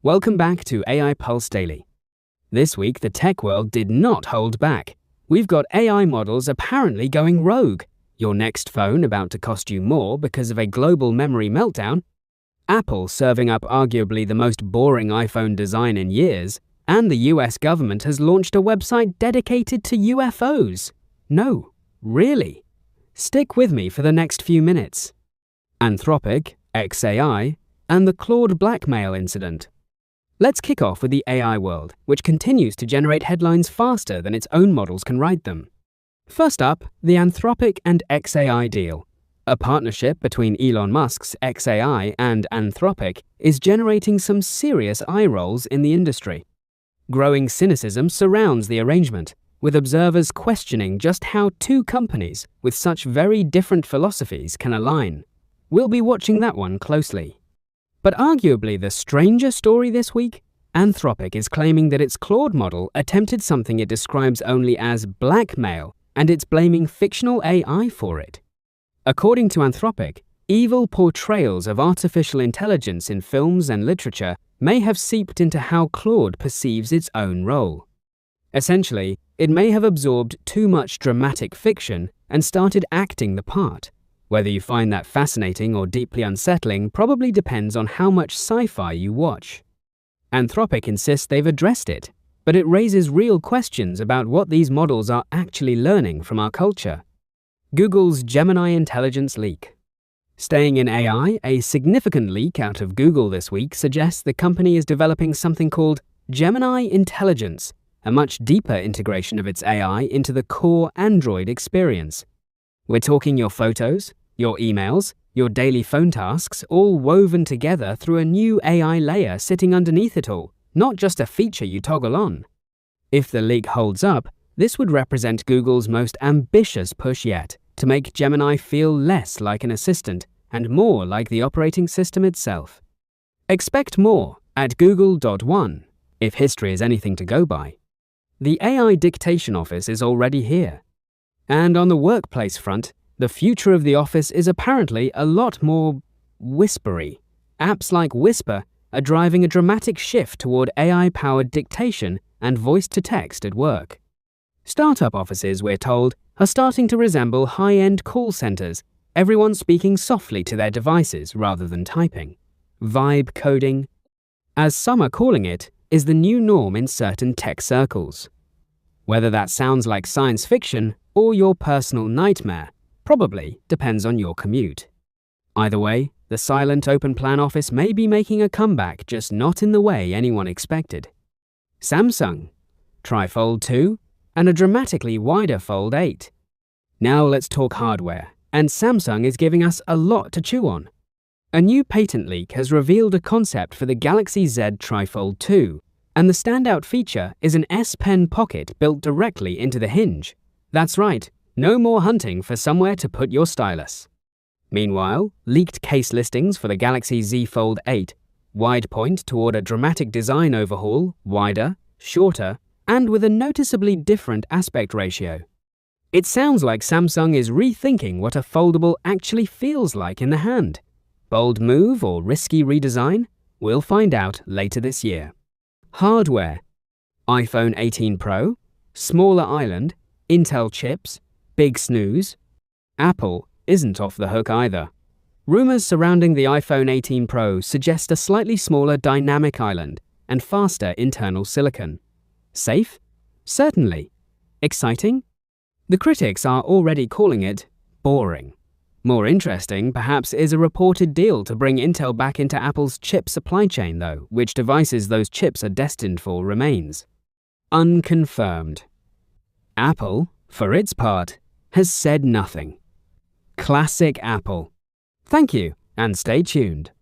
Welcome back to AI Pulse Daily. This week, the tech world did not hold back. We've got AI models apparently going rogue, your next phone about to cost you more because of a global memory meltdown, Apple serving up arguably the most boring iPhone design in years, and the US government has launched a website dedicated to UFOs. No, really. Stick with me for the next few minutes. Anthropic, XAI, and the Claude blackmail incident. Let's kick off with the AI world, which continues to generate headlines faster than its own models can write them. First up, the Anthropic and XAI deal. A partnership between Elon Musk's XAI and Anthropic is generating some serious eye rolls in the industry. Growing cynicism surrounds the arrangement, with observers questioning just how two companies with such very different philosophies can align. We'll be watching that one closely. But arguably the stranger story this week, Anthropic is claiming that its Claude model attempted something it describes only as blackmail, and it's blaming fictional AI for it. According to Anthropic, evil portrayals of artificial intelligence in films and literature may have seeped into how Claude perceives its own role. Essentially, it may have absorbed too much dramatic fiction and started acting the part. Whether you find that fascinating or deeply unsettling probably depends on how much sci-fi you watch. Anthropic insists they've addressed it, but it raises real questions about what these models are actually learning from our culture. Google's Gemini Intelligence leak. Staying in AI, a significant leak out of Google this week suggests the company is developing something called Gemini Intelligence, a much deeper integration of its AI into the core Android experience. We're talking your photos, your emails, your daily phone tasks, all woven together through a new AI layer sitting underneath it all, not just a feature you toggle on. If the leak holds up, this would represent Google's most ambitious push yet to make Gemini feel less like an assistant and more like the operating system itself. Expect more at Google.one, if history is anything to go by. The AI dictation office is already here. And on the workplace front, the future of the office is apparently a lot more whispery. Apps like Whisper are driving a dramatic shift toward AI-powered dictation and voice-to-text at work. Startup offices, we're told, are starting to resemble high-end call centers, everyone speaking softly to their devices rather than typing. Vibe coding, as some are calling it, is the new norm in certain tech circles. Whether that sounds like science fiction or your personal nightmare probably depends on your commute. Either way, the silent open-plan office may be making a comeback, just not in the way anyone expected. Samsung, TriFold 2, and a dramatically wider Fold 8. Now let's talk hardware, and Samsung is giving us a lot to chew on. A new patent leak has revealed a concept for the Galaxy Z TriFold 2, and the standout feature is an S Pen pocket built directly into the hinge. That's right, no more hunting for somewhere to put your stylus. Meanwhile, leaked case listings for the Galaxy Z Fold 8 wide point toward a dramatic design overhaul, wider, shorter, and with a noticeably different aspect ratio. It sounds like Samsung is rethinking what a foldable actually feels like in the hand. Bold move or risky redesign? We'll find out later this year. Hardware. iPhone 18 Pro, smaller island, Intel chips, big snooze. Apple isn't off the hook either. Rumours surrounding the iPhone 18 Pro suggest a slightly smaller dynamic island and faster internal silicon. Safe? Certainly. Exciting? The critics are already calling it boring. More interesting, perhaps, is a reported deal to bring Intel back into Apple's chip supply chain, though. Which devices those chips are destined for remains unconfirmed. Apple, for its part, has said nothing. Classic Apple. Thank you, and stay tuned.